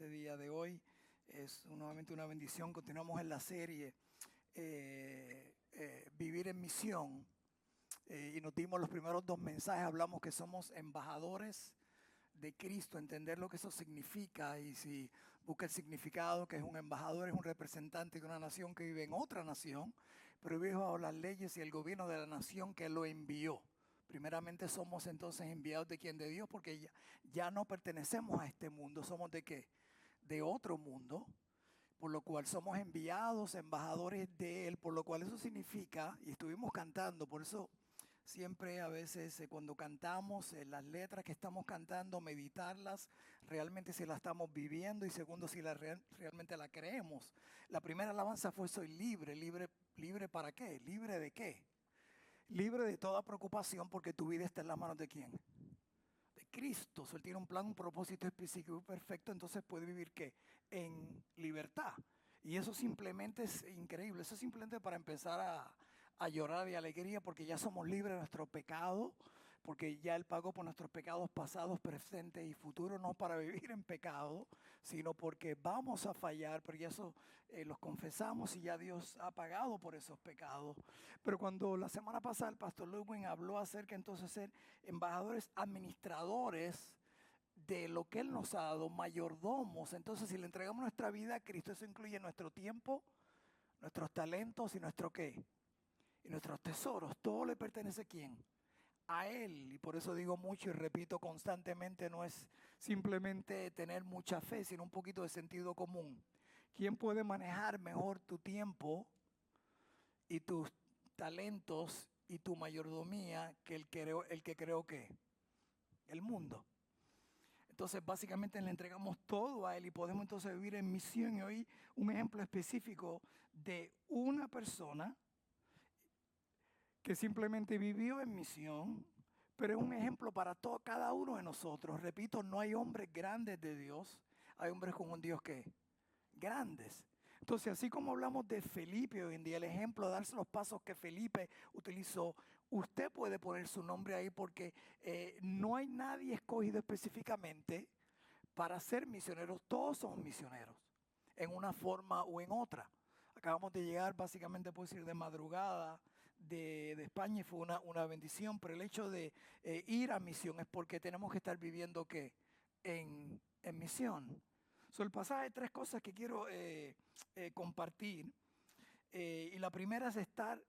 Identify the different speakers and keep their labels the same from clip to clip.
Speaker 1: este día de hoy. Es nuevamente una bendición. Continuamos en la serie Vivir en Misión. Y nos dimos los primeros dos mensajes. Hablamos que somos embajadores de Cristo, entender lo que eso significa. Y si busca el significado, que es un embajador, es un representante de una nación que vive en otra nación, pero vive bajo las leyes y el gobierno de la nación que lo envió. Primeramente somos entonces enviados de quién, de Dios, porque ya no pertenecemos a este mundo. ¿Somos de qué? De otro mundo, por lo cual somos enviados, embajadores de Él, por lo cual eso significa, y estuvimos cantando, por eso siempre a veces cuando cantamos, las letras que estamos cantando, meditarlas, realmente si las estamos viviendo, y segundo, si realmente la creemos. La primera alabanza fue soy libre, libre, libre ¿para qué? ¿Libre de qué? Libre de toda preocupación porque tu vida está en las manos de quién? De Cristo. Si Él tiene un plan, un propósito específico y perfecto, entonces puede vivir ¿qué? En libertad. Y eso simplemente es increíble. Eso es simplemente para empezar a llorar de alegría porque ya somos libres de nuestro pecado, porque ya Él pagó por nuestros pecados pasados, presentes y futuros, no para vivir en pecado, sino porque vamos a fallar, pero ya eso los confesamos y ya Dios ha pagado por esos pecados. Pero cuando la semana pasada el pastor Ludwig habló acerca entonces de ser embajadores administradores de lo que Él nos ha dado, mayordomos. Entonces, si le entregamos nuestra vida a Cristo, eso incluye nuestro tiempo, nuestros talentos y nuestro qué. Y nuestros tesoros. Todo le pertenece ¿a quién? A Él. Y por eso digo mucho y repito constantemente, no es simplemente tener mucha fe, sino un poquito de sentido común. ¿Quién puede manejar mejor tu tiempo y tus talentos y tu mayordomía que el que creó qué? El mundo. Entonces, básicamente le entregamos todo a Él y podemos entonces vivir en misión. Y hoy un ejemplo específico de una persona que simplemente vivió en misión, pero es un ejemplo para cada uno de nosotros. Repito, no hay hombres grandes de Dios, hay hombres con un Dios que grandes. Entonces, así como hablamos de Felipe hoy en día, el ejemplo de darse los pasos que Felipe utilizó, usted puede poner su nombre ahí porque no hay nadie escogido específicamente para ser misioneros. Todos somos misioneros, en una forma o en otra. Acabamos de llegar, básicamente puedo decir, de madrugada de España y fue una bendición, pero el hecho de ir a misión es porque tenemos que estar viviendo ¿qué? En misión. El pasaje, tres cosas que quiero compartir. Y la primera es estar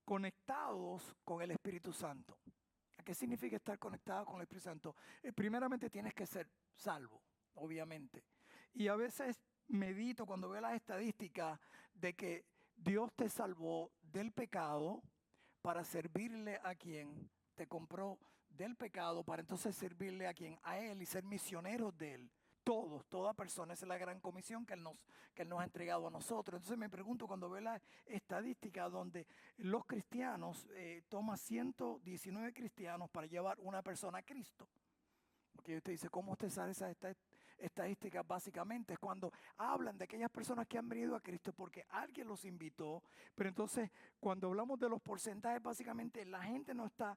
Speaker 1: conectados con el Espíritu Santo. ¿Qué significa estar conectado con el Espíritu Santo? Primeramente tienes que ser salvo, obviamente. Y a veces medito cuando veo las estadísticas de que Dios te salvó del pecado para servirle a quien te compró del pecado, para entonces servirle a quien, a Él y ser misioneros de Él. Todos, toda persona, esa es la gran comisión que Él nos ha entregado a nosotros. Entonces me pregunto cuando veo la estadística donde los cristianos, toma 119 cristianos para llevar una persona a Cristo. Porque usted dice, ¿cómo usted sabe esas estadísticas? Básicamente es cuando hablan de aquellas personas que han venido a Cristo porque alguien los invitó. Pero entonces, cuando hablamos de los porcentajes, básicamente la gente no está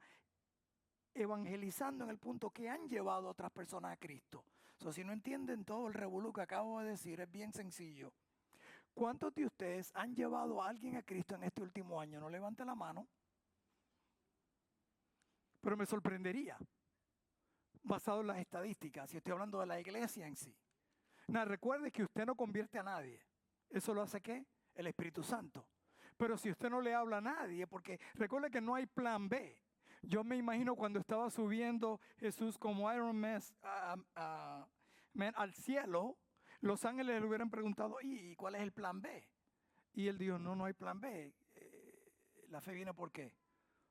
Speaker 1: evangelizando en el punto que han llevado a otras personas a Cristo. Si no entienden todo el revolú que acabo de decir, es bien sencillo. ¿Cuántos de ustedes han llevado a alguien a Cristo en este último año? No levante la mano. Pero me sorprendería, basado en las estadísticas, si estoy hablando de la iglesia en sí. Recuerde que usted no convierte a nadie. ¿Eso lo hace qué? El Espíritu Santo. Pero si usted no le habla a nadie, porque recuerde que no hay plan B. Yo me imagino cuando estaba subiendo Jesús como Iron Man al cielo, los ángeles le hubieran preguntado, ¿y cuál es el plan B? Y él dijo, no hay plan B. La fe viene ¿por qué?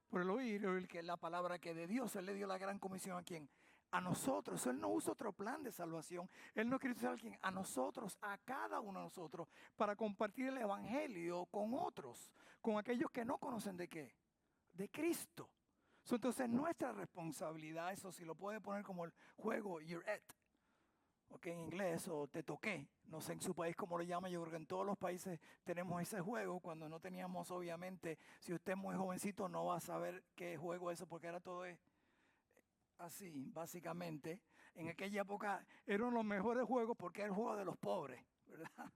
Speaker 1: Por el oír que es la palabra que de Dios. Él le dio la gran comisión ¿a quién? A nosotros. Él no usa otro plan de salvación. Él no quiere usar a alguien, a nosotros, a cada uno de nosotros, para compartir el evangelio con otros, con aquellos que no conocen de qué, de Cristo. Entonces nuestra responsabilidad, eso si lo puede poner como el juego You're It, en inglés, o te toqué, no sé en su país cómo lo llama, yo creo que en todos los países tenemos ese juego, cuando no teníamos obviamente, si usted es muy jovencito no va a saber qué juego es eso, porque ahora todo es así, básicamente. En aquella época eran los mejores juegos porque era el juego de los pobres, ¿verdad?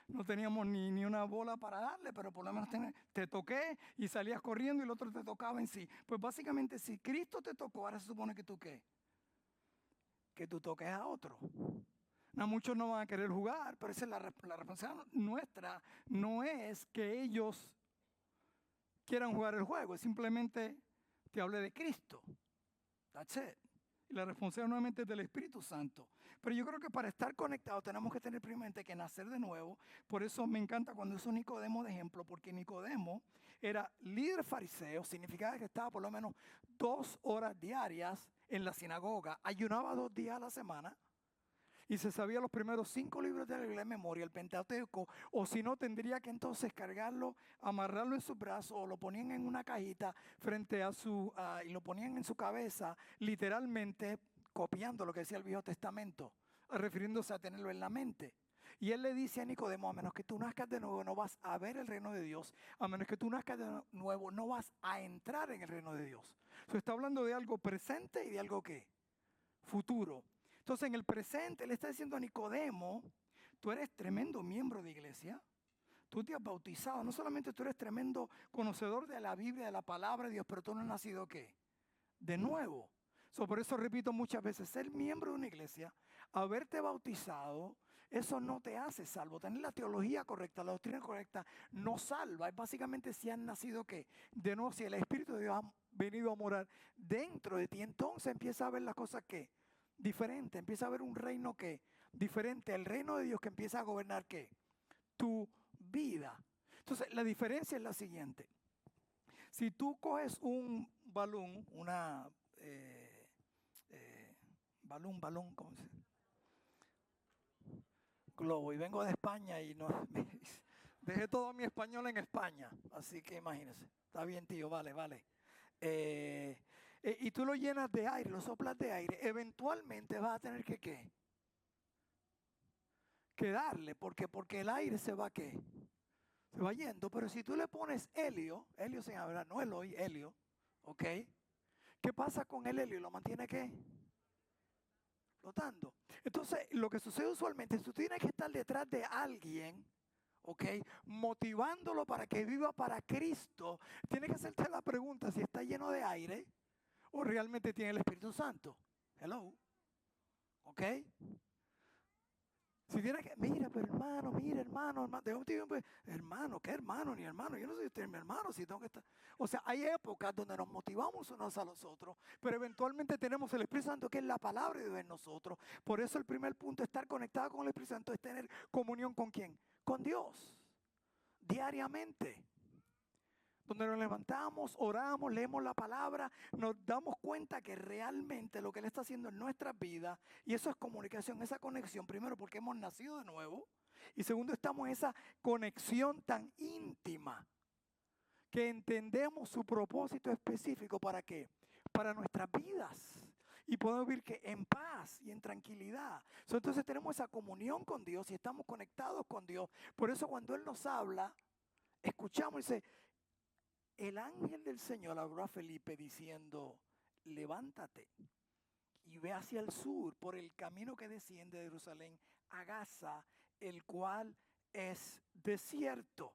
Speaker 1: No teníamos ni una bola para darle, pero por lo menos te toqué y salías corriendo y el otro te tocaba en sí. Pues básicamente si Cristo te tocó, ahora se supone que tú ¿qué? Que tú toques a otro. No, muchos no van a querer jugar, pero esa es la responsabilidad nuestra. No es que ellos quieran jugar el juego, es simplemente te hablé de Cristo. That's it. Y la responsabilidad nuevamente es del Espíritu Santo. Pero yo creo que para estar conectados tenemos que tener primeramente que nacer de nuevo. Por eso me encanta cuando uso Nicodemo de ejemplo, porque Nicodemo era líder fariseo, significaba que estaba por lo menos 2 horas diarias en la sinagoga, ayunaba 2 días a la semana y se sabía los primeros 5 libros de la Biblia de memoria, el Pentateuco, o si no tendría que entonces cargarlo, amarrarlo en sus brazos o lo ponían en una cajita frente a y lo ponían en su cabeza, literalmente copiando lo que decía el Viejo Testamento, refiriéndose a tenerlo en la mente. Y él le dice a Nicodemo, a menos que tú nazcas de nuevo no vas a ver el reino de Dios, a menos que tú nazcas de nuevo no vas a entrar en el reino de Dios. Se está hablando de algo presente y de algo ¿qué? Futuro. Entonces en el presente le está diciendo a Nicodemo, tú eres tremendo miembro de iglesia, tú te has bautizado, no solamente tú eres tremendo conocedor de la Biblia, de la palabra de Dios, pero tú no has nacido ¿qué? De nuevo. Por eso repito muchas veces, ser miembro de una iglesia, haberte bautizado, eso no te hace salvo. Tener la teología correcta, la doctrina correcta, no salva. Es básicamente si has nacido ¿qué? De nuevo, si el Espíritu de Dios ha venido a morar dentro de ti, entonces empieza a ver las cosas ¿qué? Diferente, empieza a haber un reino que diferente, el reino de Dios que empieza a gobernar ¿qué? Tu vida. Entonces, la diferencia es la siguiente. Si tú coges un balón, balón, ¿cómo se dice? Globo, y vengo de España y no, dejé todo mi español en España, así que imagínense, está bien tío, vale. Y tú lo llenas de aire, lo soplas de aire, eventualmente vas a tener que ¿qué? Que darle, porque el aire se va ¿qué? Se va yendo, pero si tú le pones helio se llama, no Eloy, helio, ¿ok? ¿Qué pasa con el helio? ¿Lo mantiene qué? Flotando. Entonces, lo que sucede usualmente es que tú tienes que estar detrás de alguien, ¿ok? Motivándolo para que viva para Cristo. Tienes que hacerte la pregunta si está lleno de aire o realmente tiene el Espíritu Santo. Hello. ¿Ok? Si tienes que, mira, pero hermano, de un tiempo, hermano, ¿qué hermano? Ni hermano, yo no sé si usted es mi hermano, si tengo que estar. O sea, hay épocas donde nos motivamos unos a los otros, pero eventualmente tenemos el Espíritu Santo, que es la palabra de Dios en nosotros. Por eso el primer punto de estar conectado con el Espíritu Santo es tener comunión con ¿quién? Con Dios, diariamente. Donde nos levantamos, oramos, leemos la palabra, nos damos cuenta que realmente lo que Él está haciendo en nuestras vidas, y eso es comunicación, esa conexión, primero porque hemos nacido de nuevo, y segundo estamos en esa conexión tan íntima, que entendemos su propósito específico, ¿para qué? Para nuestras vidas. Y podemos vivir que en paz y en tranquilidad. Entonces tenemos esa comunión con Dios y estamos conectados con Dios. Por eso cuando Él nos habla, escuchamos y dice, el ángel del Señor habló a Felipe diciendo, levántate y ve hacia el sur por el camino que desciende de Jerusalén a Gaza, el cual es desierto.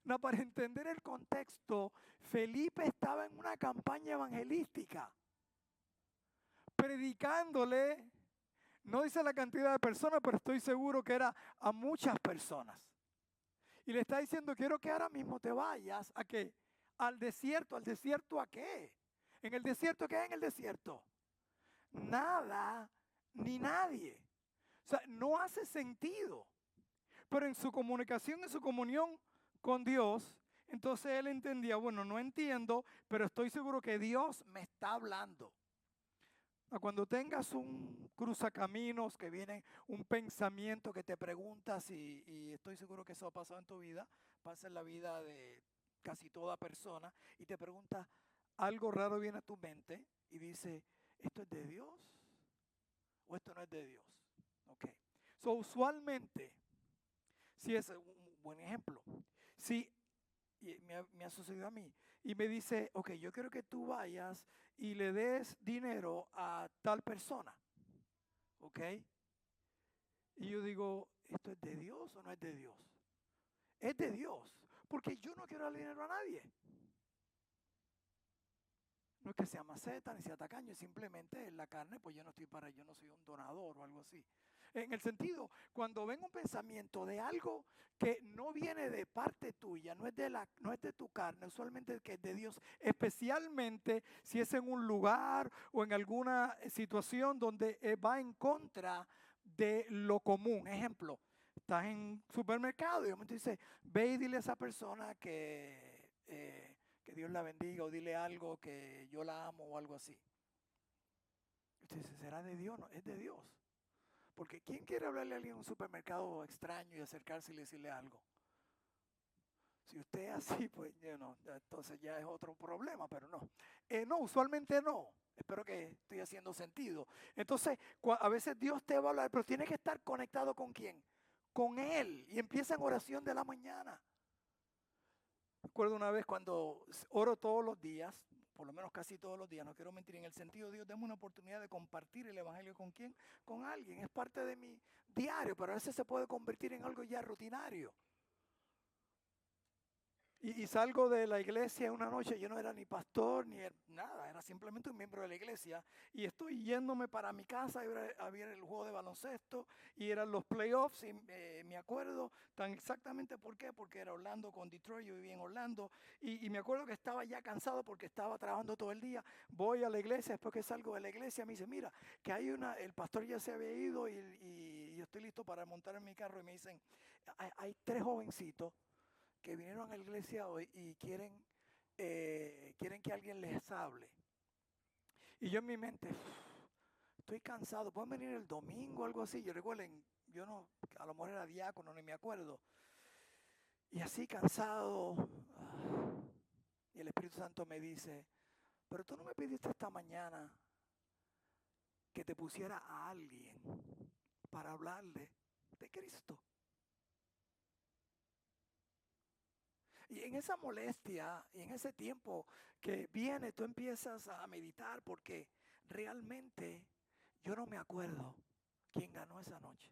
Speaker 1: No, para entender el contexto, Felipe estaba en una campaña evangelística, predicándole, no dice la cantidad de personas, pero estoy seguro que era a muchas personas. Y le está diciendo, quiero que ahora mismo te vayas a qué. Al desierto ¿a qué? ¿En el desierto qué hay en el desierto? Nada ni nadie. O sea, no hace sentido. Pero en su comunicación, en su comunión con Dios, entonces él entendía, bueno, no entiendo, pero estoy seguro que Dios me está hablando. Cuando tengas un cruzacaminos que viene un pensamiento que te preguntas, y estoy seguro que eso ha pasado en tu vida, pasa en la vida de casi toda persona, y te pregunta, algo raro viene a tu mente y dice, ¿esto es de Dios o esto no es de Dios? Ok. Usualmente, si es un buen ejemplo, si me ha sucedido a mí, y me dice, ok, yo quiero que tú vayas y le des dinero a tal persona. ¿ok? Y yo digo, ¿esto es de Dios o no es de Dios? Es de Dios, porque yo no quiero darle dinero a nadie. No es que sea maceta ni sea tacaño, simplemente en la carne, pues yo no soy un donador o algo así. En el sentido, cuando venga un pensamiento de algo que no viene de parte tuya, no es de tu carne, usualmente que es de Dios, especialmente si es en un lugar o en alguna situación donde va en contra de lo común. Ejemplo, estás en un supermercado y de momento dice, ve y dile a esa persona que Dios la bendiga o dile algo que yo la amo o algo así. Usted dice, ¿será de Dios? No, es de Dios. Porque ¿quién quiere hablarle a alguien en un supermercado extraño y acercarse y decirle algo? Si usted es así, pues no, entonces ya es otro problema, pero no. No, usualmente no. Espero que estoy haciendo sentido. Entonces, a veces Dios te va a hablar, pero tiene que estar conectado ¿con quién? Con Él. Y empieza en oración de la mañana. Recuerdo una vez cuando oro todos los días, por lo menos casi todos los días, no quiero mentir, en el sentido, Dios, dame una oportunidad de compartir el Evangelio ¿con quién? Con alguien. Es parte de mi diario, pero a veces se puede convertir en algo ya rutinario. Y salgo de la iglesia una noche, yo no era ni pastor ni nada, era simplemente un miembro de la iglesia. Y estoy yéndome para mi casa, había el juego de baloncesto y eran los playoffs. Y me acuerdo tan exactamente por qué, porque era Orlando con Detroit, yo vivía en Orlando. Y me acuerdo que estaba ya cansado porque estaba trabajando todo el día. Voy a la iglesia, después que salgo de la iglesia me dice, mira, que el pastor ya se había ido y yo estoy listo para montar en mi carro. Y me dicen, hay tres jovencitos que vinieron a la iglesia hoy y quieren que alguien les hable. Y yo en mi mente, estoy cansado, pueden venir el domingo o algo así. Yo recuerden, yo no, a lo mejor era diácono, ni me acuerdo. Y así cansado, y el Espíritu Santo me dice, pero tú no me pidiste esta mañana que te pusiera a alguien para hablarle de Cristo. Y en esa molestia y en ese tiempo que viene, tú empiezas a meditar porque realmente yo no me acuerdo quién ganó esa noche,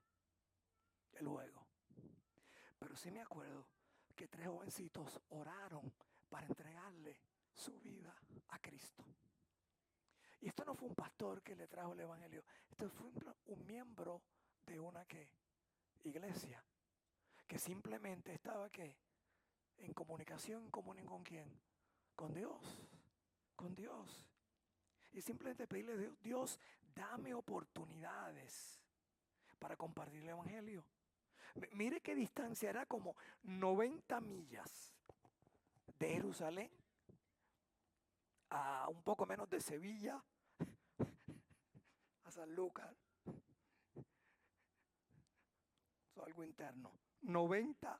Speaker 1: el juego. Pero sí me acuerdo que tres jovencitos oraron para entregarle su vida a Cristo. Y esto no fue un pastor que le trajo el evangelio, esto fue un miembro de una iglesia que simplemente estaba en comunicación común con quién, con Dios, con Dios. Y simplemente pedirle a Dios, Dios, dame oportunidades para compartir el evangelio. Mire qué distancia, era como 90 millas de Jerusalén a un poco menos de Sevilla, a San Lucas. Eso es algo interno. 90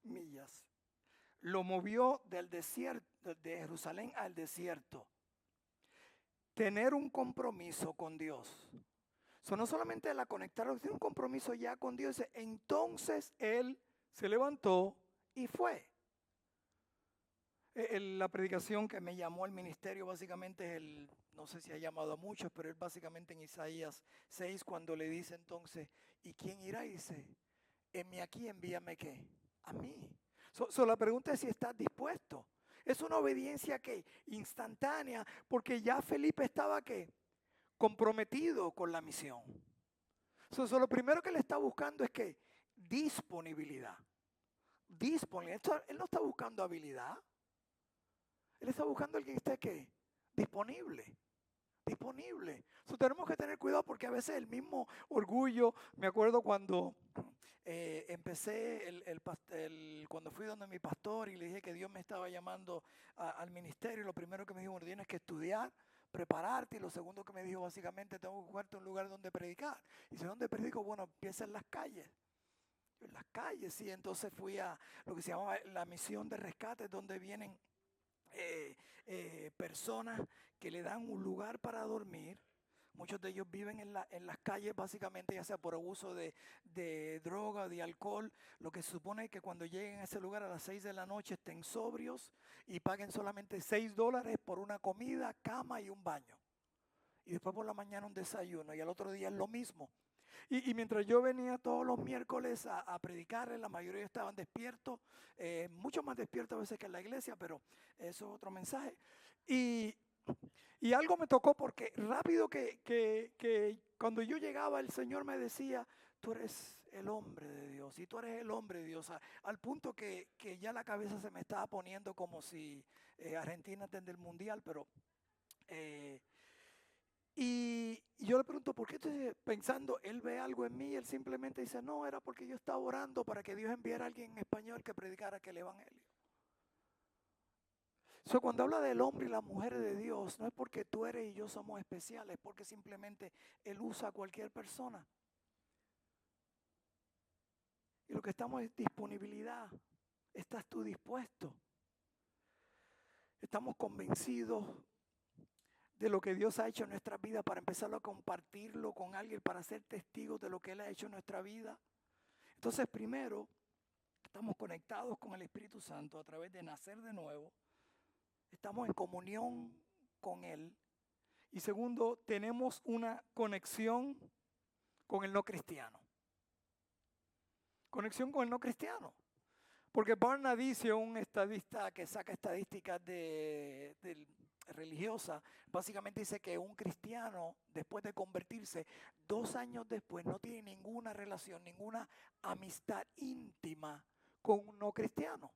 Speaker 1: millas. Lo movió del desierto, de Jerusalén al desierto. Tener un compromiso con Dios. No solamente la conectar, tiene un compromiso ya con Dios. Entonces él se levantó y fue. La predicación que me llamó al ministerio básicamente es no sé si ha llamado a muchos, pero es básicamente en Isaías 6 cuando le dice entonces, ¿y quién irá? Y dice, envíame aquí, envíame ¿qué? A mí. La pregunta es si estás dispuesto. Es una obediencia que instantánea, porque ya Felipe estaba ¿qué? Comprometido con la misión. Lo primero que le está buscando es que disponibilidad. Disponibilidad. Él no está buscando habilidad. Él está buscando a alguien que esté ¿qué? Disponible. Disponible. Tenemos que tener cuidado porque a veces el mismo orgullo, me acuerdo cuando empecé cuando fui donde mi pastor y le dije que Dios me estaba llamando al ministerio, lo primero que me dijo, bueno, tienes que estudiar, prepararte, y lo segundo que me dijo básicamente, tengo que buscarte un lugar donde predicar. Y si ¿dónde predico? Bueno, empieza en las calles. En las calles, sí, entonces fui a lo que se llama la misión de rescate, donde vienen personas que le dan un lugar para dormir, Muchos de ellos viven en las calles básicamente ya sea por abuso de droga, de alcohol. Lo que se supone es que cuando lleguen a ese lugar a las 6 de la noche estén sobrios y paguen solamente $6 por una comida, cama y un baño. Y después por la mañana un desayuno y al otro día es lo mismo. Y mientras yo venía todos los miércoles a predicarles, la mayoría estaban despiertos, mucho más despiertos a veces que en la iglesia, pero eso es otro mensaje. Y, y algo me tocó porque rápido que cuando yo llegaba el Señor me decía, tú eres el hombre de Dios y tú eres el hombre de Dios, al punto que ya la cabeza se me estaba poniendo como si Argentina tenga el mundial, pero... y yo le pregunto, ¿por qué estoy pensando? Él ve algo en mí, él simplemente dice, no, era porque yo estaba orando para que Dios enviara a alguien en español que predicara aquel evangelio. Cuando habla del hombre y la mujer de Dios, no es porque tú eres y yo somos especiales, es porque simplemente Él usa a cualquier persona. Y lo que estamos es disponibilidad. ¿Estás tú dispuesto? Estamos convencidos de lo que Dios ha hecho en nuestra vida para empezarlo a compartirlo con alguien, para ser testigos de lo que Él ha hecho en nuestra vida. Entonces, primero, estamos conectados con el Espíritu Santo a través de nacer de nuevo. Estamos en comunión con Él. Y segundo, tenemos una conexión con el no cristiano. Conexión con el no cristiano. Porque Barna dice, un estadista que saca estadísticas religiosa, básicamente dice que un cristiano, después de convertirse, 2 años después, no tiene ninguna relación, ninguna amistad íntima con un no cristiano.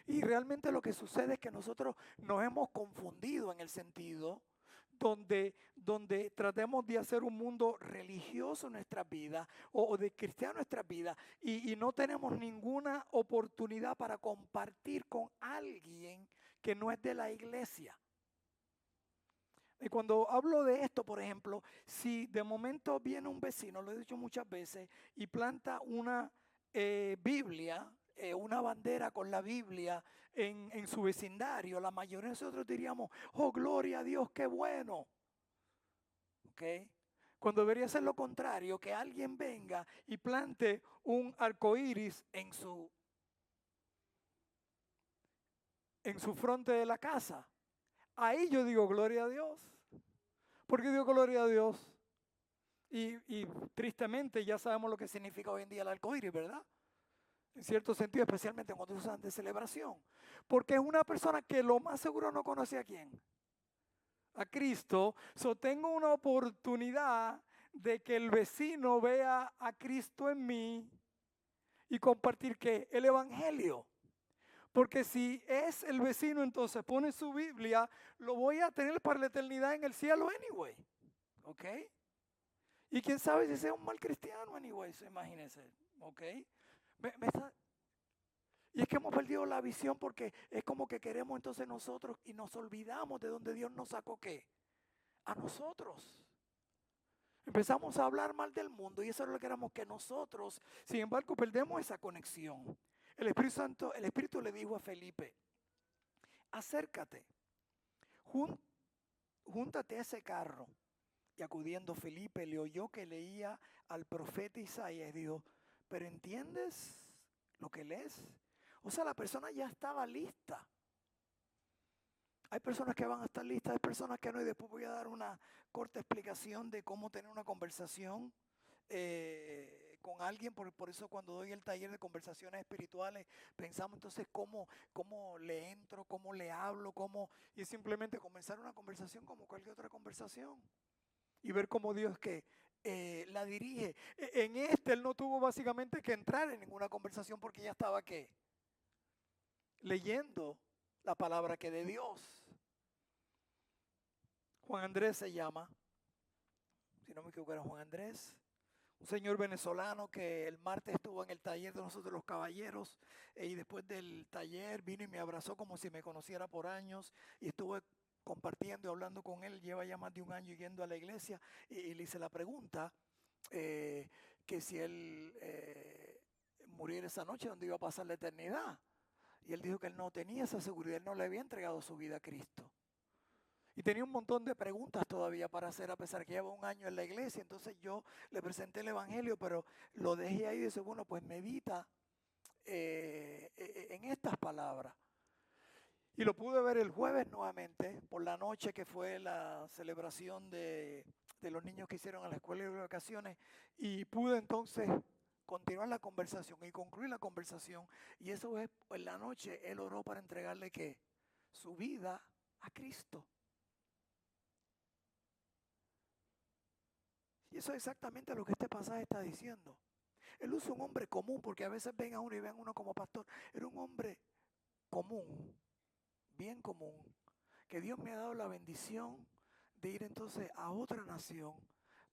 Speaker 1: Y realmente lo que sucede es que nosotros nos hemos confundido en el sentido donde tratemos de hacer un mundo religioso en nuestra vida o de cristiano en nuestra vida y no tenemos ninguna oportunidad para compartir con alguien que no es de la iglesia. Y cuando hablo de esto, por ejemplo, si de momento viene un vecino, lo he dicho muchas veces, y planta una Biblia, una bandera con la Biblia en su vecindario, la mayoría de nosotros diríamos, oh, gloria a Dios, qué bueno. ¿Ok? Cuando debería ser lo contrario, que alguien venga y plante un arco iris en su frente de la casa. Ahí yo digo, gloria a Dios. ¿Por qué digo gloria a Dios? Y tristemente ya sabemos lo que significa hoy en día el arco iris, ¿verdad? En cierto sentido, especialmente cuando usan de celebración. Porque es una persona que lo más seguro no conoce a quién. A Cristo. Tengo una oportunidad de que el vecino vea a Cristo en mí y compartir ¿qué? El evangelio. Porque si es el vecino, entonces pone su Biblia, lo voy a tener para la eternidad en el cielo anyway. ¿Ok? Y quién sabe si sea un mal cristiano anyway, imagínense. ¿Ok? Y es que hemos perdido la visión porque es como que queremos entonces nosotros y nos olvidamos de donde Dios nos sacó ¿qué? A nosotros. Empezamos a hablar mal del mundo y eso es lo que queremos que nosotros, sin embargo, perdemos esa conexión. El Espíritu Santo, el Espíritu le dijo a Felipe, acércate, júntate a ese carro. Y acudiendo Felipe le oyó que leía al profeta Isaías y dijo, ¿pero entiendes lo que lees? O sea, la persona ya estaba lista. Hay personas que van a estar listas, hay personas que no, y después voy a dar una corta explicación de cómo tener una conversación con alguien. Por eso cuando doy el taller de conversaciones espirituales, pensamos entonces cómo le entro, cómo le hablo, y es simplemente comenzar una conversación como cualquier otra conversación. Y ver cómo Dios la dirige. En él no tuvo básicamente que entrar en ninguna conversación porque ya estaba ¿qué? Leyendo la palabra que de Dios. Juan Andrés se llama, si no me equivoco era Juan Andrés, un señor venezolano que el martes estuvo en el taller de nosotros los caballeros y después del taller vino y me abrazó como si me conociera por años y estuve compartiendo y hablando con él, lleva ya más de un año yendo a la iglesia y le hice la pregunta que si él muriera esa noche, ¿dónde iba a pasar la eternidad? Y él dijo que él no tenía esa seguridad, él no le había entregado su vida a Cristo. Y tenía un montón de preguntas todavía para hacer, a pesar que lleva un año en la iglesia. Entonces yo le presenté el evangelio, pero lo dejé ahí y dice, bueno, pues medita en estas palabras. Y lo pude ver el jueves nuevamente, por la noche, que fue la celebración de los niños que hicieron a la escuela de vacaciones. Y pude entonces continuar la conversación y concluir la conversación. Y eso es, en la noche, él oró para entregarle ¿qué? Su vida a Cristo. Y eso es exactamente lo que este pasaje está diciendo. Él usa un hombre común, porque a veces ven a uno y ven a uno como pastor. Era un hombre común, bien común, que Dios me ha dado la bendición de ir entonces a otra nación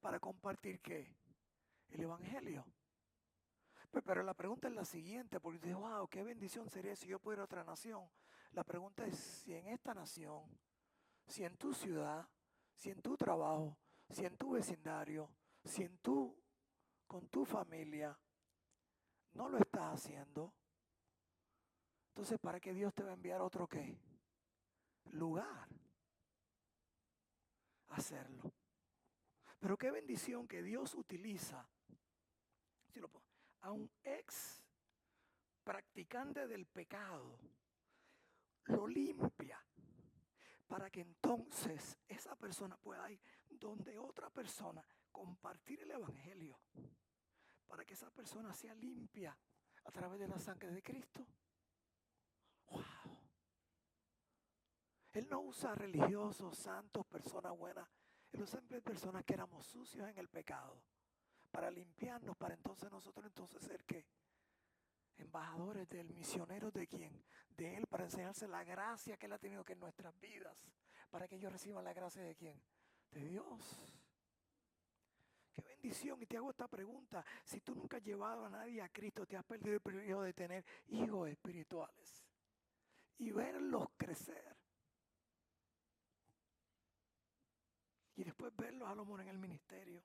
Speaker 1: para compartir ¿qué? El evangelio. Pero la pregunta es la siguiente, porque dice, wow, qué bendición sería si yo pudiera ir a otra nación. La pregunta es si en esta nación, si en tu ciudad, si en tu trabajo, si en tu vecindario, si en tu, con tu familia, no lo estás haciendo. Entonces, ¿para qué Dios te va a enviar otro qué? Lugar a hacerlo. Pero qué bendición que Dios utiliza a un ex practicante del pecado, lo limpia para que entonces esa persona pueda ir donde otra persona compartir el evangelio, para que esa persona sea limpia a través de la sangre de Cristo. Wow. Él no usa religiosos, santos, personas buenas. Él usa personas que éramos sucios en el pecado para limpiarnos, para entonces nosotros ser ¿qué? Embajadores del misioneros de quién, de Él, para enseñarse la gracia que Él ha tenido que en nuestras vidas, para que ellos reciban la gracia de quién, de Dios. Qué bendición. Y te hago esta pregunta: si tú nunca has llevado a nadie a Cristo, te has perdido el privilegio de tener hijos espirituales y verlos crecer, y después verlos a lo mejor en el ministerio.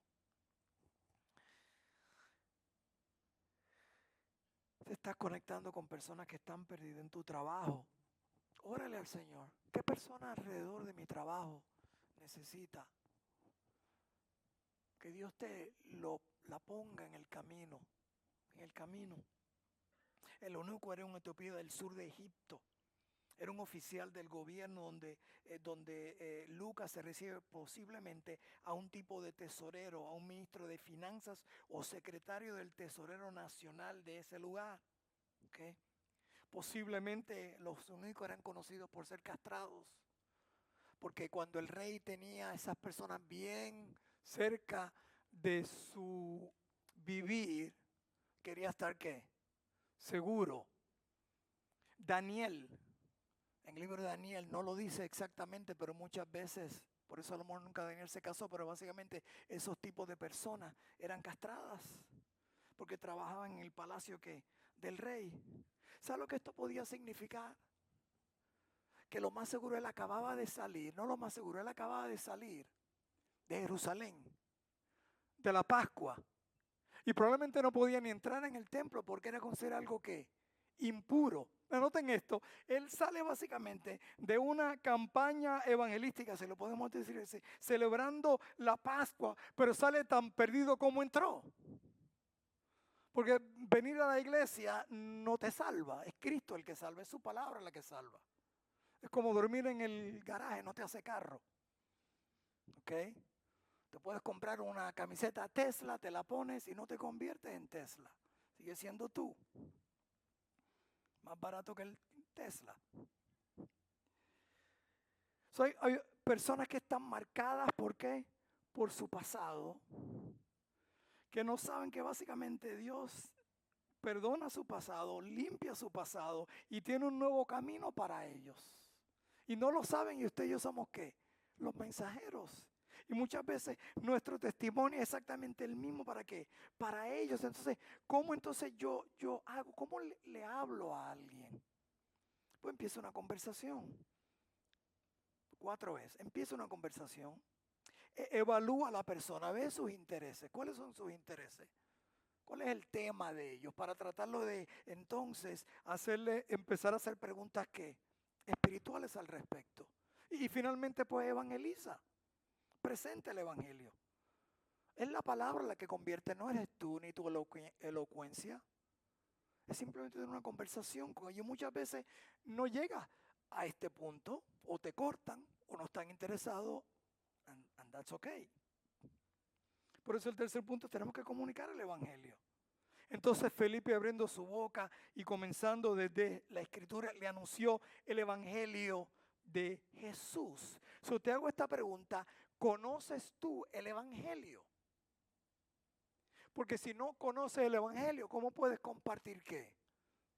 Speaker 1: Te estás conectando con personas que están perdidas en tu trabajo. Órale al Señor. ¿Qué persona alrededor de mi trabajo necesita que Dios la ponga en el camino? En el camino. El eunuco era un etiopía del sur de Egipto. Era un oficial del gobierno donde Lucas se recibe posiblemente a un tipo de tesorero, a un ministro de finanzas o secretario del tesorero nacional de ese lugar. ¿Okay? Posiblemente los eunucos eran conocidos por ser castrados, porque cuando el rey tenía a esas personas bien cerca de su vivir, quería estar ¿qué? Seguro. Daniel, en el libro de Daniel no lo dice exactamente, pero muchas veces, por eso a lo mejor nunca Daniel se casó, pero básicamente esos tipos de personas eran castradas, porque trabajaban en el palacio ¿qué? Del rey. ¿Sabe lo que esto podía significar? Que lo más seguro él acababa de salir, no lo más seguro, él acababa de salir de Jerusalén, de la Pascua, y probablemente no podía ni entrar en el templo porque era considerado algo que impuro. Anoten esto, él sale básicamente de una campaña evangelística, se lo podemos decir así, celebrando la Pascua, pero sale tan perdido como entró. Porque venir a la iglesia no te salva, es Cristo el que salva, es su palabra la que salva. Es como dormir en el garaje, no te hace carro. ¿Ok? Te puedes comprar una camiseta Tesla, te la pones y no te conviertes en Tesla. Sigue siendo tú. Más barato que el Tesla. Hay personas que están marcadas, ¿por qué? Por su pasado. Que no saben que básicamente Dios perdona su pasado, limpia su pasado y tiene un nuevo camino para ellos. Y no lo saben, y usted y yo somos ¿qué? Los mensajeros. Y muchas veces nuestro testimonio es exactamente el mismo. ¿Para qué? Para ellos. Entonces, ¿cómo entonces yo hago? ¿Cómo le hablo a alguien? Pues empieza una conversación. 4 veces. Empieza una conversación. Evalúa a la persona, ve sus intereses. ¿Cuáles son sus intereses? ¿Cuál es el tema de ellos? Para tratarlo de entonces empezar a hacer preguntas ¿qué? Espirituales al respecto. Y finalmente pues evangeliza, presenta el evangelio. Es la palabra la que convierte, no eres tú ni tu elocuencia. Es simplemente tener una conversación con ellos. Muchas veces no llegas a este punto, o te cortan, o no están interesados, and that's okay. Por eso el tercer punto, tenemos que comunicar el evangelio. Entonces Felipe, abriendo su boca y comenzando desde la escritura, le anunció el evangelio de Jesús. So, te hago esta pregunta: ¿conoces tú el evangelio? Porque si no conoces el evangelio, ¿cómo puedes compartir qué?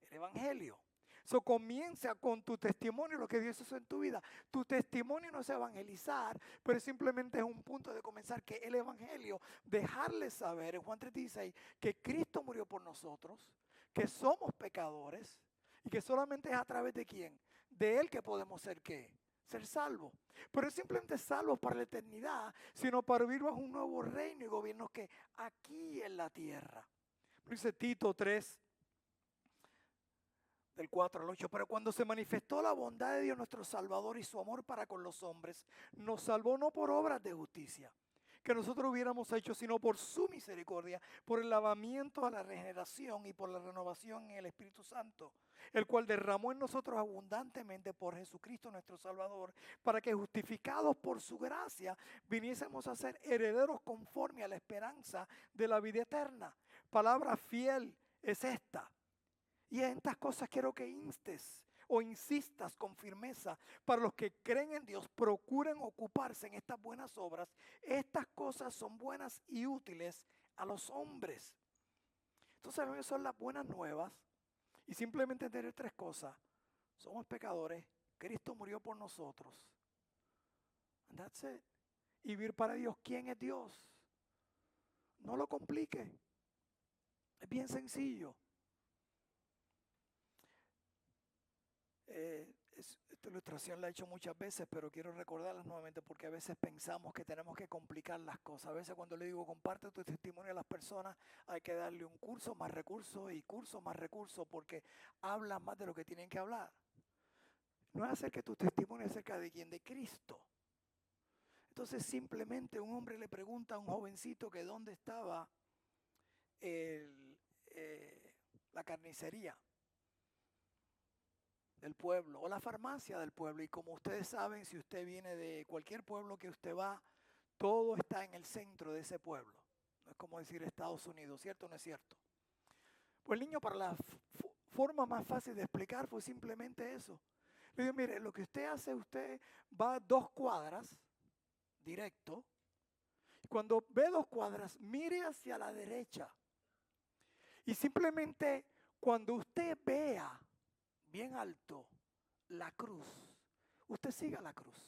Speaker 1: El evangelio. So, comienza con tu testimonio, lo que Dios hizo en tu vida. Tu testimonio no es evangelizar, pero simplemente es un punto de comenzar, que el evangelio, dejarles saber en Juan 3:16 que Cristo murió por nosotros, que somos pecadores y que solamente es a través de quién, de Él, que podemos ser qué, ser salvos. Pero es simplemente salvos para la eternidad, sino para vivir bajo un nuevo reino y gobierno que aquí en la tierra. Dice Tito 3, del 4 al 8, pero cuando se manifestó la bondad de Dios nuestro Salvador y su amor para con los hombres, nos salvó no por obras de justicia que nosotros hubiéramos hecho, sino por su misericordia, por el lavamiento a la regeneración y por la renovación en el Espíritu Santo, el cual derramó en nosotros abundantemente por Jesucristo nuestro Salvador, para que justificados por su gracia viniésemos a ser herederos conforme a la esperanza de la vida eterna. Palabra fiel es esta. Y en estas cosas quiero que instes o insistas con firmeza. Para los que creen en Dios, procuren ocuparse en estas buenas obras. Estas cosas son buenas y útiles a los hombres. Entonces, son las buenas nuevas. Y simplemente entender tres cosas. Somos pecadores. Cristo murió por nosotros. And that's it. Y vivir para Dios. ¿Quién es Dios? No lo complique. Es bien sencillo. Esta ilustración la he hecho muchas veces, pero quiero recordarlas nuevamente porque a veces pensamos que tenemos que complicar las cosas. A veces cuando le digo comparte tu testimonio a las personas, hay que darle un curso más recursos porque hablan más de lo que tienen que hablar. No es hacer que tu testimonio acerca de quién, de Cristo. Entonces simplemente un hombre le pregunta a un jovencito que dónde estaba la carnicería del pueblo o la farmacia del pueblo. Y como ustedes saben, si usted viene de cualquier pueblo que usted va, todo está en el centro de ese pueblo. No es como decir Estados Unidos, ¿cierto o no es cierto? Pues el niño, para la forma más fácil de explicar, fue simplemente eso. Le digo, mire, lo que usted hace, usted va 2 cuadras directo. Cuando ve 2 cuadras, mire hacia la derecha. Y simplemente cuando usted vea bien alto la cruz, usted siga la cruz.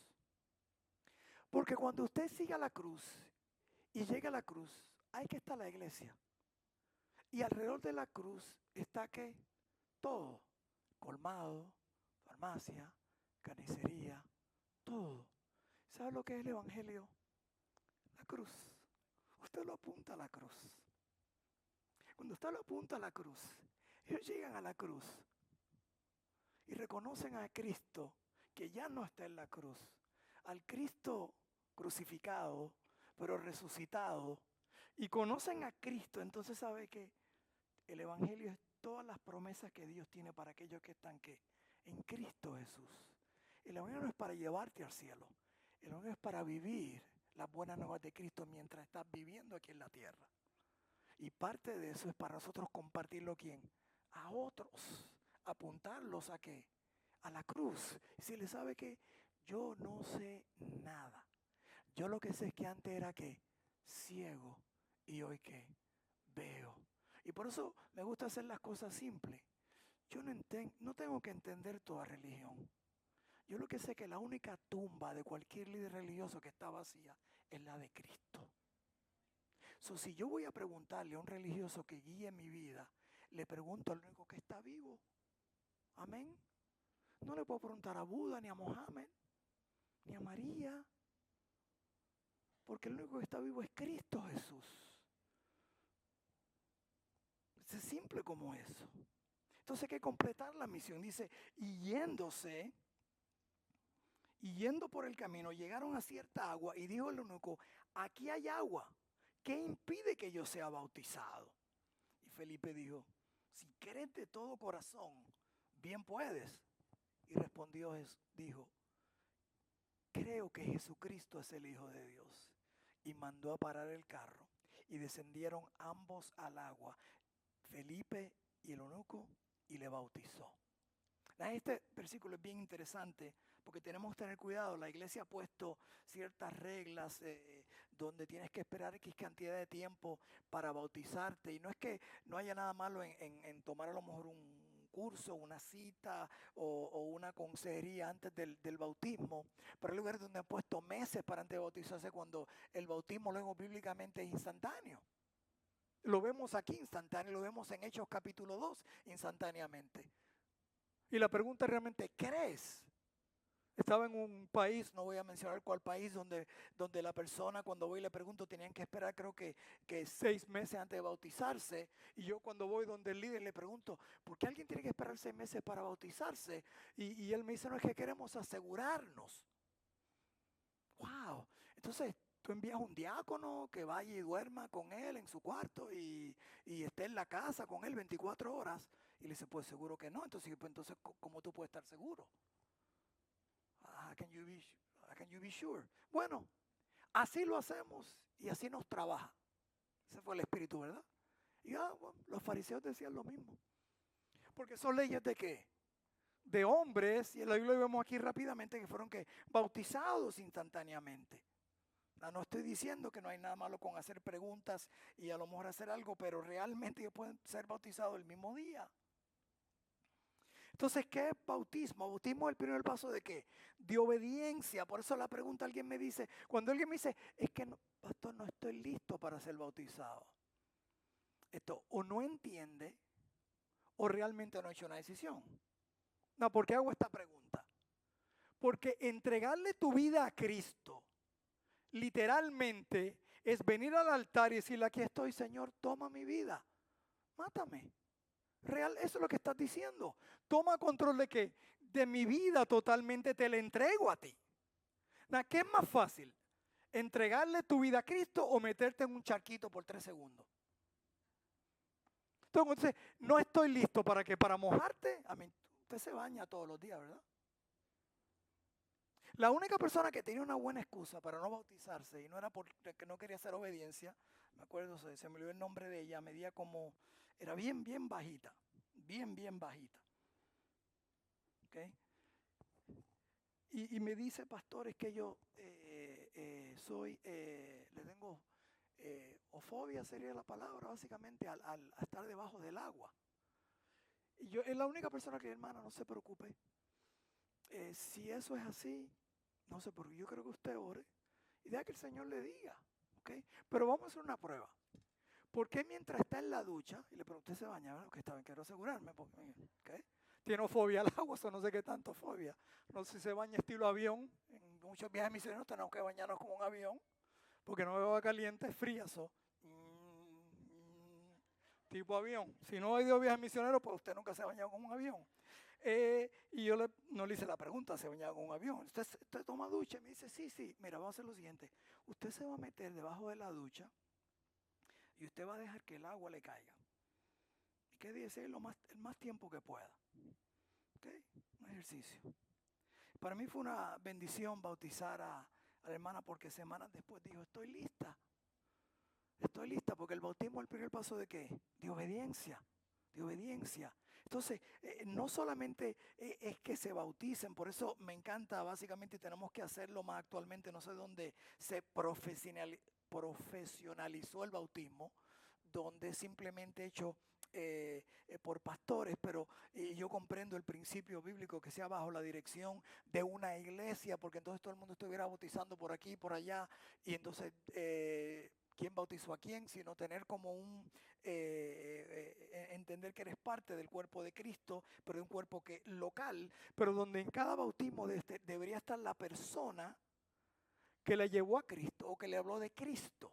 Speaker 1: Porque cuando usted siga la cruz y llega a la cruz, ahí que está la iglesia. Y alrededor de la cruz está ¿qué? Todo. Colmado, farmacia, carnicería, todo. ¿Sabe lo que es el evangelio? La cruz. Usted lo apunta a la cruz. Cuando usted lo apunta a la cruz, ellos llegan a la cruz y reconocen a Cristo que ya no está en la cruz, al Cristo crucificado, pero resucitado, y conocen a Cristo. Entonces sabe que el evangelio es todas las promesas que Dios tiene para aquellos que están ¿qué? En Cristo Jesús. El evangelio no es para llevarte al cielo, el evangelio es para vivir las buenas nuevas de Cristo mientras estás viviendo aquí en la tierra. Y parte de eso es para nosotros compartirlo ¿quién? A otros. Apuntarlos a qué? A la cruz. Si le sabe que yo no sé nada. Yo lo que sé es que antes era que ciego y hoy que veo. Y por eso me gusta hacer las cosas simples. Yo no tengo que entender toda religión. Yo lo que sé es que la única tumba de cualquier líder religioso que está vacía es la de Cristo. So, si yo voy a preguntarle a un religioso que guíe mi vida, le pregunto al único que está vivo. Amén. No le puedo preguntar a Buda, ni a Mohammed, ni a María, porque el único que está vivo es Cristo Jesús. Es simple como eso. Entonces hay que completar la misión. Dice, y yéndose, Y yendo por el camino, llegaron a cierta agua y dijo el eunuco, aquí hay agua, ¿qué impide que yo sea bautizado? Y Felipe dijo, si crees de todo corazón, bien puedes. Y respondió, dijo, creo que Jesucristo es el Hijo de Dios. Y mandó a parar el carro. Y descendieron ambos al agua, Felipe y el eunuco, y le bautizó. Este versículo es bien interesante porque tenemos que tener cuidado. La iglesia ha puesto ciertas reglas donde tienes que esperar X cantidad de tiempo para bautizarte. Y no es que no haya nada malo en tomar a lo mejor un curso, una cita o una consejería antes del bautismo, pero hay lugares donde han puesto meses para antes de bautizarse cuando el bautismo luego bíblicamente es instantáneo. Lo vemos aquí instantáneo, lo vemos en Hechos capítulo 2 instantáneamente. Y la pregunta es realmente, ¿crees? Estaba en un país, no voy a mencionar cuál país, donde la persona cuando voy y le pregunto tenían que esperar creo que 6 meses antes de bautizarse. Y yo cuando voy donde el líder le pregunto, ¿por qué alguien tiene que esperar 6 meses para bautizarse? Y él me dice, no, es que queremos asegurarnos. ¡Wow! Entonces tú envías un diácono que vaya y duerma con él en su cuarto y esté en la casa con él 24 horas. Y le dice, pues seguro que no. Entonces, ¿cómo tú puedes estar seguro? How can you be sure? Bueno, así lo hacemos y así nos trabaja. Ese fue el espíritu, ¿verdad? Y bueno, los fariseos decían lo mismo. Porque son leyes de qué? De hombres, y en la Biblia lo vemos aquí rápidamente, que fueron que bautizados instantáneamente. No estoy diciendo que no hay nada malo con hacer preguntas y a lo mejor hacer algo, pero realmente ellos pueden ser bautizados el mismo día. Entonces, ¿qué es bautismo? Bautismo es el primer paso de ¿qué? De obediencia. Por eso la pregunta alguien me dice, cuando alguien me dice, es que no, pastor, no estoy listo para ser bautizado. Esto o no entiende o realmente no ha hecho una decisión. No, ¿por qué hago esta pregunta? Porque entregarle tu vida a Cristo literalmente es venir al altar y decirle, aquí estoy, Señor, toma mi vida, mátame. Real, eso es lo que estás diciendo. Toma control de qué? De mi vida totalmente te la entrego a ti. ¿Qué es más fácil? ¿Entregarle tu vida a Cristo o meterte en un charquito por 3 segundos? Entonces, no estoy listo para que para mojarte. A mí, usted se baña todos los días, ¿verdad? La única persona que tenía una buena excusa para no bautizarse y no era porque no quería hacer obediencia, me acuerdo, se me olvidó el nombre de ella, medía como, era bien, bien bajita, bien bajita. ¿Okay? Y me dice, pastor, es que yo le tengo ofobia, sería la palabra, básicamente, al estar debajo del agua. Y yo, es la única persona que, hermana, no se preocupe. Si eso es así, no sé, porque yo creo que usted ore y deja que el Señor le diga. ¿Okay? Pero vamos a hacer una prueba. ¿Por qué mientras está en la ducha, y le pregunté, ¿se baña? Bueno, que está bien, quiero asegurarme. Porque, ¿okay? Tiene fobia al agua, eso no sé qué tanto fobia. No sé si se baña estilo avión. En muchos viajes misioneros tenemos que bañarnos como un avión, porque no hay agua caliente, es fría. Tipo avión. Si no ha ido a viajes misioneros, pues usted nunca se ha bañado como un avión. Y yo no le hice la pregunta, ¿se bañaba con un avión? ¿Usted toma ducha? Y me dice, sí. Mira, vamos a hacer lo siguiente. Usted se va a meter debajo de la ducha y usted va a dejar que el agua le caiga. Y quédese el más tiempo que pueda. ¿Ok? Un ejercicio. Para mí fue una bendición bautizar a la hermana porque semanas después dijo, estoy lista. Estoy lista porque el bautismo es el primer paso de ¿qué? De obediencia. De obediencia. Entonces, no solamente es que se bauticen, por eso me encanta, básicamente tenemos que hacerlo más actualmente, no sé dónde se profesionalizó el bautismo, donde es simplemente hecho por pastores, pero yo comprendo el principio bíblico que sea bajo la dirección de una iglesia, porque entonces todo el mundo estuviera bautizando por aquí y por allá, y entonces quién bautizó a quién, sino tener como entender que eres parte del cuerpo de Cristo, pero de un cuerpo que local, pero donde en cada bautismo debería estar la persona que le llevó a Cristo o que le habló de Cristo.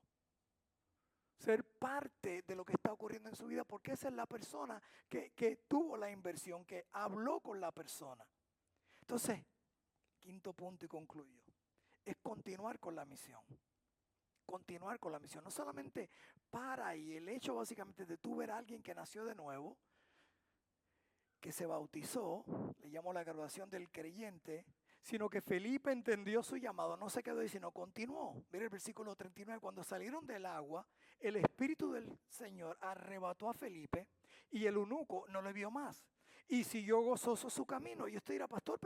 Speaker 1: Ser parte de lo que está ocurriendo en su vida, porque esa es la persona que tuvo la inversión, que habló con la persona. Entonces, quinto punto y concluyo, es continuar con la misión. Continuar con la misión. No solamente para y el hecho básicamente de tú ver a alguien que nació de nuevo, que se bautizó, le llamo la graduación del creyente, sino que Felipe entendió su llamado, no se quedó ahí, sino continuó. Mira el versículo 39, cuando salieron del agua, el Espíritu del Señor arrebató a Felipe y el eunuco no le vio más y siguió gozoso su camino. Y usted dirá, pastor,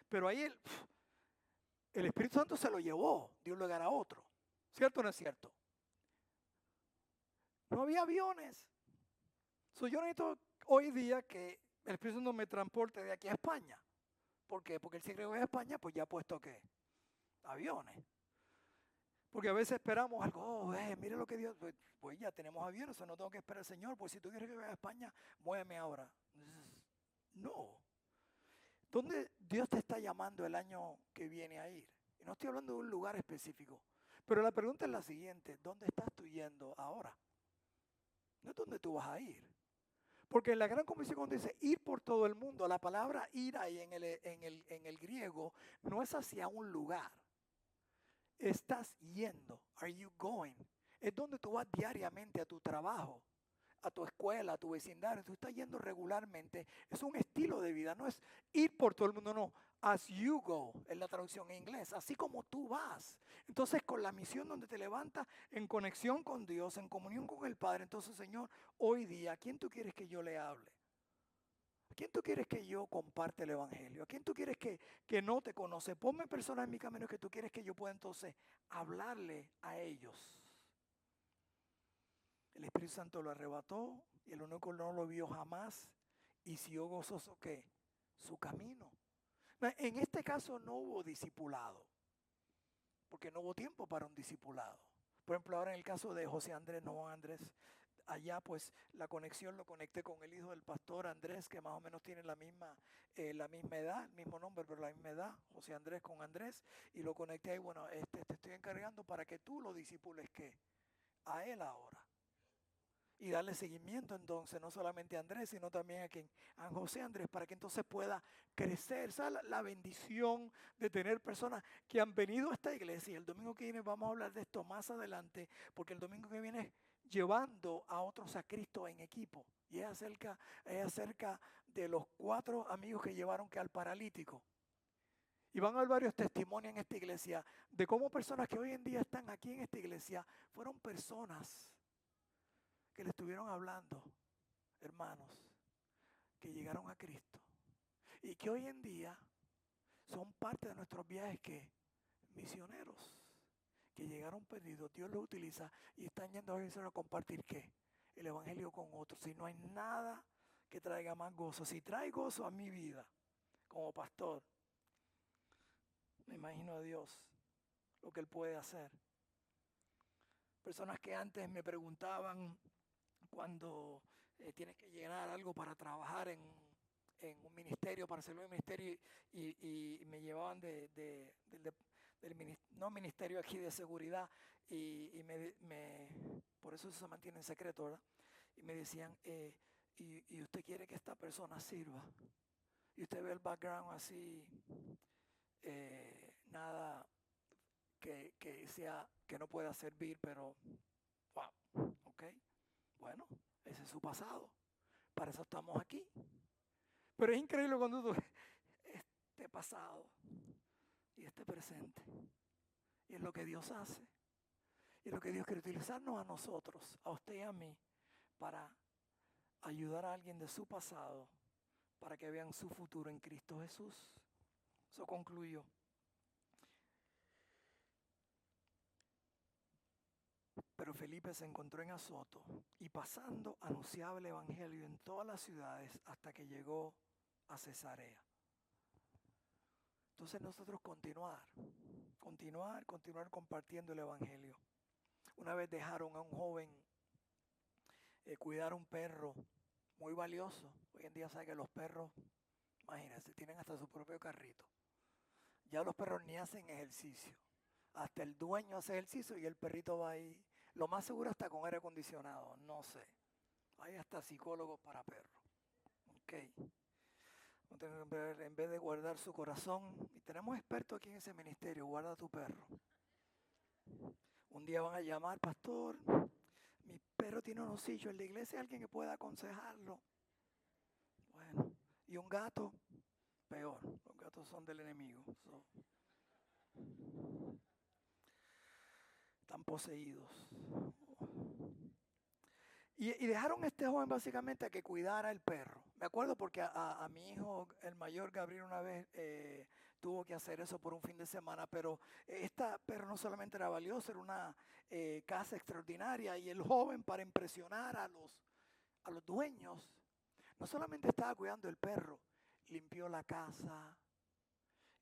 Speaker 1: pero ahí el Espíritu Santo se lo llevó, dio lugar a otro. ¿Cierto o no es cierto? No había aviones. Yo necesito hoy día que el Espíritu Santo me transporte de aquí a España. ¿Por qué? Porque el secreto de España, pues ya ha puesto ¿qué? Aviones. Porque a veces esperamos algo, mire lo que Dios, pues ya tenemos aviones, no tengo que esperar al Señor, pues si tú quieres que vaya a España, muéveme ahora. No. ¿Dónde Dios te está llamando el año que viene a ir? Y no estoy hablando de un lugar específico, pero la pregunta es la siguiente, ¿dónde estás tú yendo ahora? No es dónde tú vas a ir. Porque en la Gran Comisión cuando dice ir por todo el mundo, la palabra ir ahí en el griego no es hacia un lugar. Estás yendo. Are you going? Es donde tú vas diariamente a tu trabajo, a tu escuela, a tu vecindario. Tú estás yendo regularmente. Es un estilo de vida. No es ir por todo el mundo, no. As you go, es la traducción en inglés. Así como tú vas. Entonces, con la misión donde te levantas en conexión con Dios, en comunión con el Padre. Entonces, Señor, hoy día, ¿a quién tú quieres que yo le hable? ¿A quién tú quieres que yo comparte el evangelio? ¿A quién tú quieres que no te conoce? Ponme personas en mi camino que tú quieres que yo pueda entonces hablarle a ellos. El Espíritu Santo lo arrebató y el único no lo vio jamás y siguió gozoso ¿qué? Su camino. En este caso no hubo discipulado, porque no hubo tiempo para un discipulado. Por ejemplo, ahora en el caso de José Andrés, no Andrés, allá pues la conexión lo conecté con el hijo del pastor Andrés, que más o menos tiene la misma edad, el mismo nombre, pero la misma edad, José Andrés con Andrés, y lo conecté ahí, bueno, te estoy encargando para que tú lo discipules, ¿qué? A él ahora. Y darle seguimiento entonces, no solamente a Andrés, sino también a José Andrés, para que entonces pueda crecer. ¿Sabes? La bendición de tener personas que han venido a esta iglesia. Y el domingo que viene vamos a hablar de esto más adelante, porque el domingo que viene llevando a otros a Cristo en equipo. Y es acerca de los 4 amigos que llevaron que al paralítico. Y van a haber varios testimonios en esta iglesia de cómo personas que hoy en día están aquí en esta iglesia fueron personas que le estuvieron hablando, hermanos, que llegaron a Cristo. Y que hoy en día son parte de nuestros viajes que misioneros que llegaron perdidos, Dios los utiliza y están yendo a compartir ¿qué? El evangelio con otros. Si no hay nada que traiga más gozo, si trae gozo a mi vida como pastor, me imagino a Dios lo que Él puede hacer. Personas que antes me preguntaban cuando tienes que llenar algo para trabajar en un ministerio, para servir en un ministerio, y me llevaban no ministerio aquí de seguridad, y por eso se mantiene en secreto, ¿verdad? Y me decían, y usted quiere que esta persona sirva, y usted ve el background así, nada que no pueda servir, pero, wow, ok, bueno, ese es su pasado, para eso estamos aquí. Pero es increíble cuando tú ves este pasado y este presente. Y es lo que Dios hace. Y es lo que Dios quiere utilizarnos a nosotros, a usted y a mí, para ayudar a alguien de su pasado, para que vean su futuro en Cristo Jesús. Eso concluyo. Pero Felipe se encontró en Azoto y pasando anunciaba el evangelio en todas las ciudades hasta que llegó a Cesarea. Entonces nosotros continuar compartiendo el evangelio. Una vez dejaron a un joven cuidar un perro muy valioso. Hoy en día sabe que los perros, imagínense, tienen hasta su propio carrito. Ya los perros ni hacen ejercicio. Hasta el dueño hace ejercicio y el perrito va ahí. Lo más seguro hasta con aire acondicionado, no sé. Hay hasta psicólogos para perros. Ok. En vez de guardar su corazón, y tenemos expertos aquí en ese ministerio, guarda tu perro. Un día van a llamar, pastor, mi perro tiene unos hijos en la iglesia, hay alguien que pueda aconsejarlo. Bueno, y un gato, peor, los gatos son del enemigo. Están poseídos. Y dejaron a este joven básicamente a que cuidara el perro. Me acuerdo porque a mi hijo, el mayor Gabriel, una vez tuvo que hacer eso por un fin de semana, pero esta perro no solamente era valiosa, era una casa extraordinaria, y el joven, para impresionar a los dueños, no solamente estaba cuidando el perro, limpió la casa,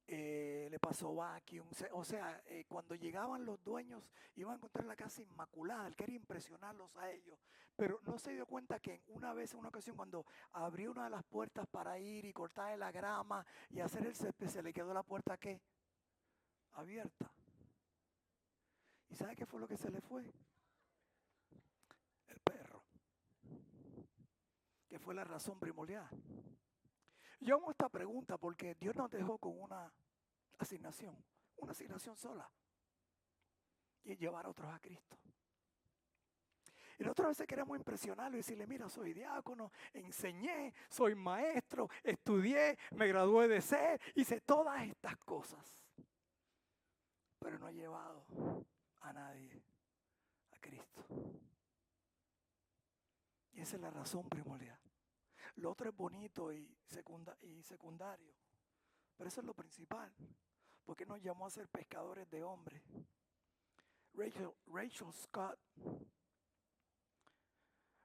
Speaker 1: le pasó vacuum, o sea, cuando llegaban los dueños iban a encontrar la casa inmaculada. Él quería impresionarlos a ellos, pero no se dio cuenta que una ocasión, cuando abrió una de las puertas para ir y cortar la grama y hacer el césped, se le quedó la puerta, ¿qué? Abierta. ¿Y sabe qué fue lo que se le fue? El perro, que fue la razón primordial. Yo hago esta pregunta porque Dios nos dejó con una asignación sola, y llevar a otros a Cristo. Y nosotros a veces queremos impresionarlo y decirle, mira, soy diácono, enseñé, soy maestro, estudié, me gradué de ser, hice todas estas cosas. Pero no he llevado a nadie a Cristo. Y esa es la razón primordial. Lo otro es bonito y secundario, pero eso es lo principal. Porque nos llamó a ser pescadores de hombres. Rachel Scott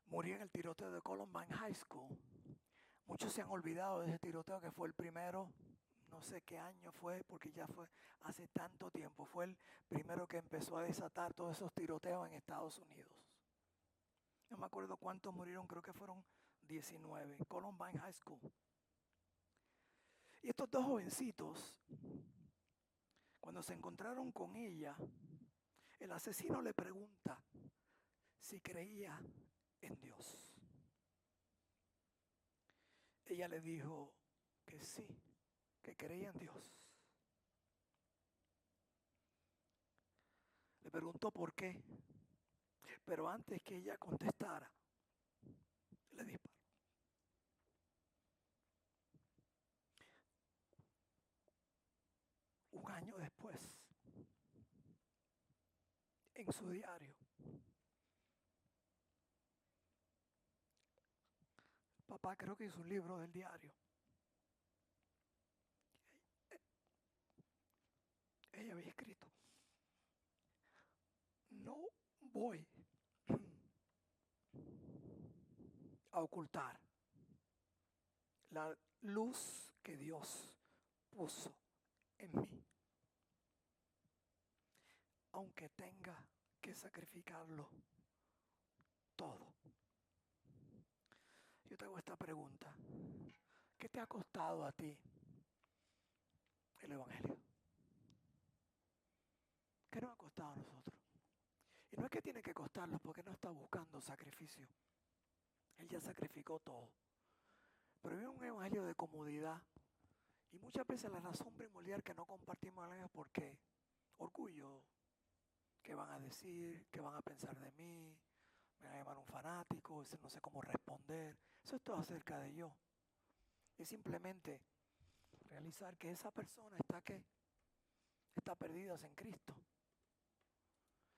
Speaker 1: murió en el tiroteo de Columbine High School. Muchos se han olvidado de ese tiroteo, que fue el primero, no sé qué año fue, porque ya fue hace tanto tiempo. Fue el primero que empezó a desatar todos esos tiroteos en Estados Unidos. No me acuerdo cuántos murieron, creo que fueron 19, Columbine High School. Y estos dos jovencitos, cuando se encontraron con ella, el asesino le pregunta si creía en Dios. Ella le dijo que sí, que creía en Dios. Le preguntó por qué, pero antes que ella contestara, le disparó. Un año después, en su diario, papá creo que hizo un libro del diario. Ella había escrito: no voy a ocultar la luz que Dios puso en mí, aunque tenga que sacrificarlo todo. Yo te hago esta pregunta: ¿qué te ha costado a ti el Evangelio? ¿Qué nos ha costado a nosotros? Y no es que tiene que costarlo, porque no está buscando sacrificio. Él ya sacrificó todo. Pero vive un evangelio de comodidad. Y muchas veces la razón primordial que no compartimos es porque orgullo. ¿Qué van a decir? ¿Qué van a pensar de mí? Me van a llamar un fanático, no sé cómo responder. Eso es todo acerca de yo. Es simplemente realizar que esa persona está perdida en Cristo.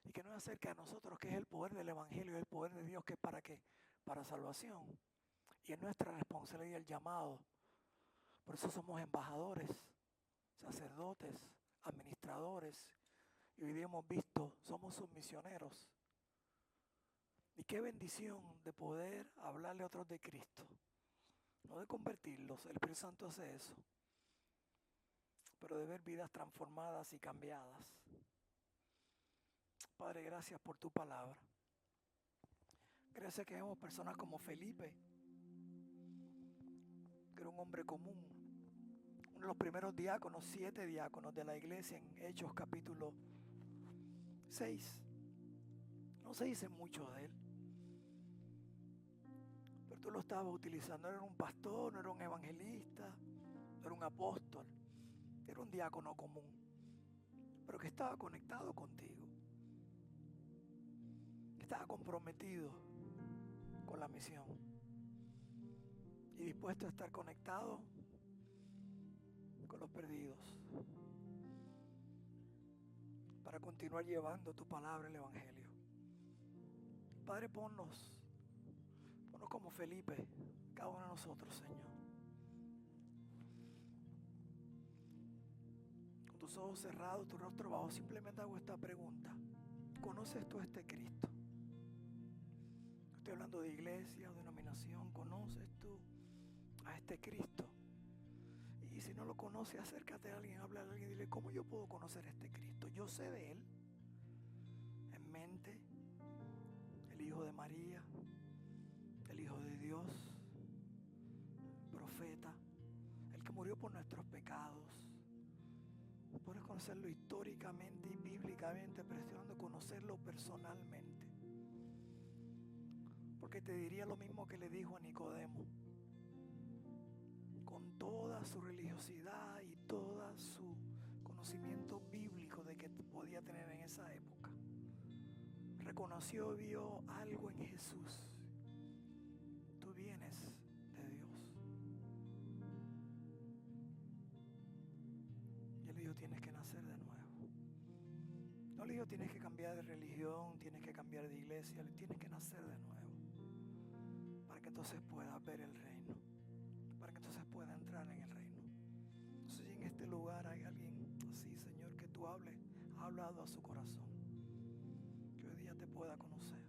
Speaker 1: Y que no es acerca de nosotros, que es el poder del Evangelio, el poder de Dios, que es para qué, para salvación. Y es nuestra responsabilidad y el llamado. Por eso somos embajadores, sacerdotes, administradores. Y hoy día hemos visto, somos sus misioneros. Y qué bendición de poder hablarle a otros de Cristo. No de convertirlos, el Espíritu Santo hace eso. Pero de ver vidas transformadas y cambiadas. Padre, gracias por tu palabra. Gracias que vemos personas como Felipe, que era un hombre común. Uno de los primeros diáconos, 7 diáconos de la iglesia en Hechos capítulo 6. No se dice mucho de él. Pero tú lo estabas utilizando. No era un pastor, no era un evangelista, no era un apóstol. Era un diácono común, pero que estaba conectado contigo, que estaba comprometido con la misión y dispuesto a estar conectado con los perdidos para continuar llevando tu palabra, el evangelio. Padre, ponnos como Felipe, cada uno de nosotros, Señor. Con tus ojos cerrados, tu rostro bajo, simplemente hago esta pregunta: ¿conoces tú a este Cristo? Estoy hablando de iglesia o denominación. ¿Conoces tú a este Cristo? Y si no lo conoces, acércate a alguien, habla a alguien y dile: ¿cómo yo puedo conocer a este Cristo? Yo sé de Él, en mente, el Hijo de María, el Hijo de Dios, profeta, el que murió por nuestros pecados. Puedes conocerlo históricamente y bíblicamente, pero estoy hablando de conocerlo personalmente. Porque te diría lo mismo que le dijo a Nicodemo. Con toda su religiosidad y todo su conocimiento bíblico de que podía tener en esa época, reconoció y vio algo en Jesús. Tú vienes de Dios. Y él le dijo: tienes que nacer de nuevo. No le dijo: tienes que cambiar de religión, tienes que cambiar de iglesia. Le tienes que nacer de nuevo, para que entonces puedas ver el reino, para que entonces puedas entrar en el reino. Entonces, si en este lugar hay alguien así, Señor, que tú ha hablado a su corazón, que hoy día te pueda conocer.